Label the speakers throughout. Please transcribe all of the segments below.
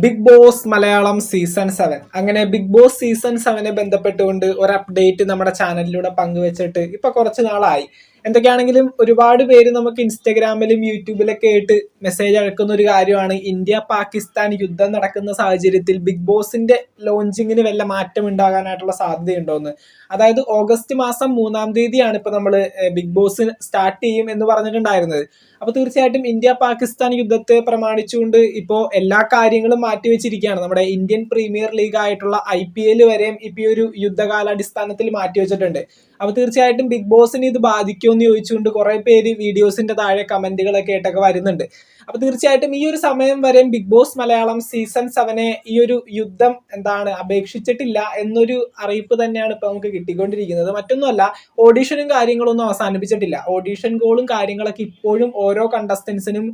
Speaker 1: Big boss Malayalam season 7 അങ്ങനെ big boss season 7 ബന്ധപ്പെട്ടുകൊണ്ട് ഒരു അപ്ഡേറ്റ് നമ്മുടെ ചാനലിലൂടെ പങ്കുവെച്ചിട്ട് ഇപ്പൊ കുറച്ച് നാളായി. എന്തൊക്കെയാണെങ്കിലും ഒരുപാട് പേര് നമുക്ക് ഇൻസ്റ്റഗ്രാമിലും യൂട്യൂബിലൊക്കെ ആയിട്ട് മെസ്സേജ് അയക്കുന്ന ഒരു കാര്യമാണ് ഇന്ത്യ പാകിസ്ഥാൻ യുദ്ധം നടക്കുന്ന സാഹചര്യത്തിൽ ബിഗ് ബോസിന്റെ ലോഞ്ചിങ്ങിന് വല്ല മാറ്റം ഉണ്ടാകാനായിട്ടുള്ള സാധ്യതയുണ്ടോന്ന്. അതായത് ഓഗസ്റ്റ് മാസം 3-ാം തീയതിയാണ് ഇപ്പൊ നമ്മൾ ബിഗ് ബോസ് സ്റ്റാർട്ട് ചെയ്യും എന്ന് പറഞ്ഞിട്ടുണ്ടായിരുന്നത്. അപ്പൊ തീർച്ചയായിട്ടും ഇന്ത്യ പാകിസ്ഥാൻ യുദ്ധത്തെ പ്രമാണിച്ചുകൊണ്ട് ഇപ്പോൾ എല്ലാ കാര്യങ്ങളും മാറ്റിവെച്ചിരിക്കുകയാണ്. നമ്മുടെ ഇന്ത്യൻ പ്രീമിയർ ലീഗ് ആയിട്ടുള്ള IPL വരെയും ഇപ്പൊ ഈ ഒരു യുദ്ധകാലാടിസ്ഥാനത്തിൽ മാറ്റിവെച്ചിട്ടുണ്ട്. അപ്പൊ തീർച്ചയായിട്ടും ബിഗ് ബോസിന് ഇത് ബാധിക്കുമെന്ന് ചോദിച്ചുകൊണ്ട് കുറെ പേര് വീഡിയോസിന്റെ താഴെ കമന്റുകളൊക്കെ ആയിട്ടൊക്കെ വരുന്നുണ്ട്. അപ്പൊ തീർച്ചയായിട്ടും ഈ ഒരു സമയം വരെ ബിഗ് ബോസ് മലയാളം സീസൺ 7 ഈ ഒരു യുദ്ധം അപേക്ഷിച്ചിട്ടില്ല എന്നൊരു അറിയിപ്പ് തന്നെയാണ് ഇപ്പൊ നമുക്ക് കിട്ടിക്കൊണ്ടിരിക്കുന്നത്. മറ്റൊന്നുമല്ല, ഓഡീഷനും കാര്യങ്ങളൊന്നും അവസാനിപ്പിച്ചിട്ടില്ല. ഓഡീഷൻ കോളും കാര്യങ്ങളൊക്കെ ഇപ്പോഴും ഓരോ കണ്ടസ്റ്റൻസിനും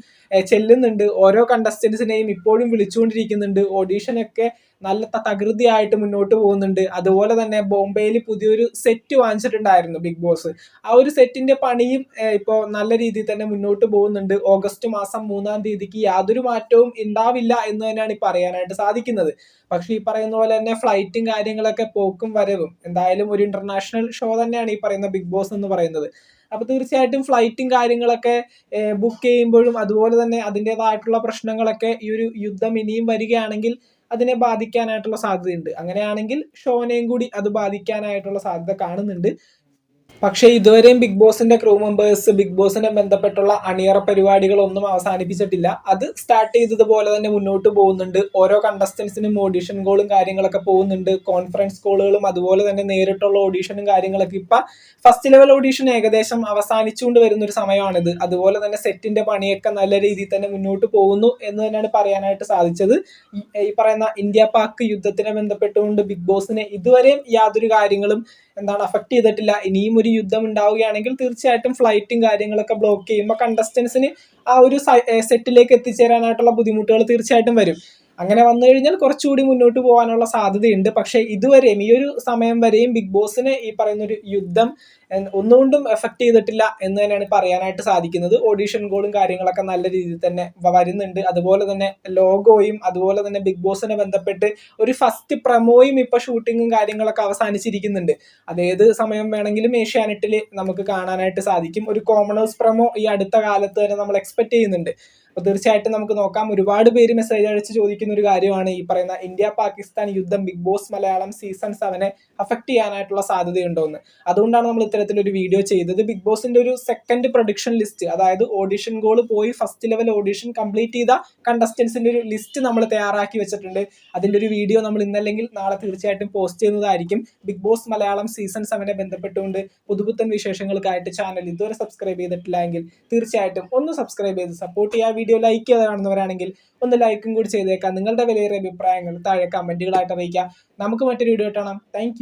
Speaker 1: ചെല്ലുന്നുണ്ട്. ഓരോ കണ്ടസ്റ്റൻസിനെയും ഇപ്പോഴും വിളിച്ചുകൊണ്ടിരിക്കുന്നുണ്ട്. ഓഡീഷനൊക്കെ നല്ല തകൃതിയായിട്ട് മുന്നോട്ട് പോകുന്നുണ്ട്. അതുപോലെ തന്നെ ബോംബെയിൽ പുതിയൊരു സെറ്റ് വാങ്ങിച്ചിട്ടുണ്ടായിരുന്നു ബിഗ് ബോസ്. ആ ഒരു സെറ്റിന്റെ പണിയും ഇപ്പോൾ നല്ല രീതിയിൽ തന്നെ മുന്നോട്ട് പോകുന്നുണ്ട്. ഓഗസ്റ്റ് മാസം 3-ാം തീയതിക്ക് യാതൊരു മാറ്റവും ഉണ്ടാവില്ല എന്ന് തന്നെയാണ് ഈ പറയാനായിട്ട് സാധിക്കുന്നത്. പക്ഷെ ഈ പറയുന്ന പോലെ തന്നെ ഫ്ലൈറ്റും കാര്യങ്ങളൊക്കെ പോക്കും വരവും എന്തായാലും ഒരു ഇന്റർനാഷണൽ ഷോ തന്നെയാണ് ഈ പറയുന്ന ബിഗ് ബോസ് എന്ന് പറയുന്നത്. അപ്പൊ തീർച്ചയായിട്ടും ഫ്ലൈറ്റും കാര്യങ്ങളൊക്കെ ബുക്ക് ചെയ്യുമ്പോഴും അതുപോലെ തന്നെ അതിൻ്റെതായിട്ടുള്ള പ്രശ്നങ്ങളൊക്കെ ഈ ഒരു യുദ്ധം ഇനിയും വരികയാണെങ്കിൽ അതിനെ ബാധിക്കാനായിട്ടുള്ള സാധ്യതയുണ്ട്. അങ്ങനെയാണെങ്കിൽ ഷോനെയും കൂടി അത് ബാധിക്കാനായിട്ടുള്ള സാധ്യത കാണുന്നുണ്ട്. പക്ഷേ ഇതുവരെയും ബിഗ് ബോസിന്റെ ക്രൂ മെമ്പേഴ്സ് ബിഗ് ബോസിനെ ബന്ധപ്പെട്ടുള്ള അണിയറ പരിപാടികളൊന്നും അവസാനിപ്പിച്ചിട്ടില്ല. അത് സ്റ്റാർട്ട് ചെയ്തതുപോലെ തന്നെ മുന്നോട്ട് പോകുന്നുണ്ട്. ഓരോ കണ്ടസ്റ്റൻസിനും ഓഡീഷൻ കോളും കാര്യങ്ങളൊക്കെ പോകുന്നുണ്ട്. കോൺഫറൻസ് കോളുകളും അതുപോലെ തന്നെ നേരിട്ടുള്ള ഓഡീഷനും കാര്യങ്ങളൊക്കെ ഇപ്പൊ ഫസ്റ്റ് ലെവൽ ഓഡീഷൻ ഏകദേശം അവസാനിച്ചുകൊണ്ട് വരുന്ന ഒരു സമയമാണിത്. അതുപോലെ തന്നെ സെറ്റിന്റെ പണിയൊക്കെ നല്ല രീതിയിൽ തന്നെ മുന്നോട്ട് പോകുന്നു എന്ന് തന്നെയാണ് പറയാനായിട്ട് സാധിച്ചത്. ഈ പറയുന്ന ഇന്ത്യ പാക് യുദ്ധത്തിനെ ബന്ധപ്പെട്ടുകൊണ്ട് ബിഗ് ബോസിനെ ഇതുവരെയും യാതൊരു കാര്യങ്ങളും അഫക്ട് ചെയ്തിട്ടില്ല. ഇനിയും ഒരു യുദ്ധം ഉണ്ടാവുകയാണെങ്കിൽ തീർച്ചയായിട്ടും ഫ്ലൈറ്റും കാര്യങ്ങളൊക്കെ ബ്ലോക്ക് ചെയ്യുമ്പോൾ കണ്ടസ്റ്റൻസിന് ആ ഒരു സെറ്റിലേക്ക് എത്തിച്ചേരാനായിട്ടുള്ള ബുദ്ധിമുട്ടുകൾ തീർച്ചയായിട്ടും വരും. അങ്ങനെ വന്നു കഴിഞ്ഞാൽ കുറച്ചുകൂടി മുന്നോട്ട് പോകാനുള്ള സാധ്യതയുണ്ട്. പക്ഷെ ഇതുവരെയും ഈ ഒരു സമയം വരെയും ബിഗ് ബോസിന് ഈ പറയുന്ന ഒരു യുദ്ധം ഒന്നുകൊണ്ടും എഫക്ട് ചെയ്തിട്ടില്ല എന്ന് തന്നെയാണ് പറയാനായിട്ട് സാധിക്കുന്നത്. ഓഡീഷൻ കോളും കാര്യങ്ങളൊക്കെ നല്ല രീതിയിൽ തന്നെ വരുന്നുണ്ട്. അതുപോലെ തന്നെ ലോഗോയും അതുപോലെ തന്നെ ബിഗ് ബോസിനെ ബന്ധപ്പെട്ട് ഒരു ഫസ്റ്റ് പ്രമോയും ഇപ്പൊ ഷൂട്ടിങ്ങും കാര്യങ്ങളൊക്കെ അവസാനിച്ചിരിക്കുന്നുണ്ട്. അതേത് സമയം വേണമെങ്കിലും ഏഷ്യാനെറ്റിൽ നമുക്ക് കാണാനായിട്ട് സാധിക്കും. ഒരു കോമണേഴ്സ് പ്രമോ ഈ അടുത്ത കാലത്ത് തന്നെ നമ്മൾ എക്സ്പെക്ട് ചെയ്യുന്നുണ്ട്. അപ്പൊ തീർച്ചയായിട്ടും നമുക്ക് നോക്കാം. ഒരുപാട് പേര് മെസ്സേജ് അയച്ച് ചോദിക്കുന്ന ഒരു കാര്യമാണ് ഈ പറയുന്ന ഇന്ത്യ പാകിസ്ഥാൻ യുദ്ധം big boss Malayalam season 7 affect ചെയ്യാനായിട്ടുള്ള സാധ്യതയുണ്ടോ എന്ന്. അതുകൊണ്ടാണ് നമ്മൾ ഇത്തരത്തിലൊരു വീഡിയോ ചെയ്തത്. ബിഗ് ബോസിന്റെ ഒരു സെക്കൻഡ് പ്രൊഡിക്ഷൻ ലിസ്റ്റ്, അതായത് ഓഡിഷൻ കോൾ പോയി ഫസ്റ്റ് ലെവൽ ഓഡിഷൻ കംപ്ലീറ്റ് ചെയ്ത കണ്ടസ്റ്റൻസിന്റെ ഒരു ലിസ്റ്റ് നമ്മൾ തയ്യാറാക്കി വെച്ചിട്ടുണ്ട്. അതിന്റെ ഒരു വീഡിയോ നമ്മൾ ഇന്നല്ലെങ്കിൽ നാളെ തീർച്ചയായിട്ടും പോസ്റ്റ് ചെയ്യുന്നതായിരിക്കും. ബിഗ് ബോസ് മലയാളം സീസൺ 7 ബന്ധപ്പെട്ടുകൊണ്ട് പുതുപുത്തൻ വിശേഷങ്ങൾക്കായിട്ട് ചാനൽ ഇതുവരെ സബ്സ്ക്രൈബ് ചെയ്തിട്ടില്ല എങ്കിൽ തീർച്ചയായിട്ടും ഒന്ന് സബ്സ്ക്രൈബ് ചെയ്ത് സപ്പോർട്ട് ചെയ്യുക. വീഡിയോ ലൈക്ക് ചെയ്ത് കാണുന്നവരാണെങ്കിൽ ഒന്ന് ലൈക്കും കൂടി ചെയ്തേക്കാം. നിങ്ങളുടെ വിലയേറിയ അഭിപ്രായങ്ങൾ താഴെ കമന്റുകളായിട്ട് അറിയിക്കാം. നമുക്ക് മറ്റൊരു വീഡിയോ കാണാം. താങ്ക്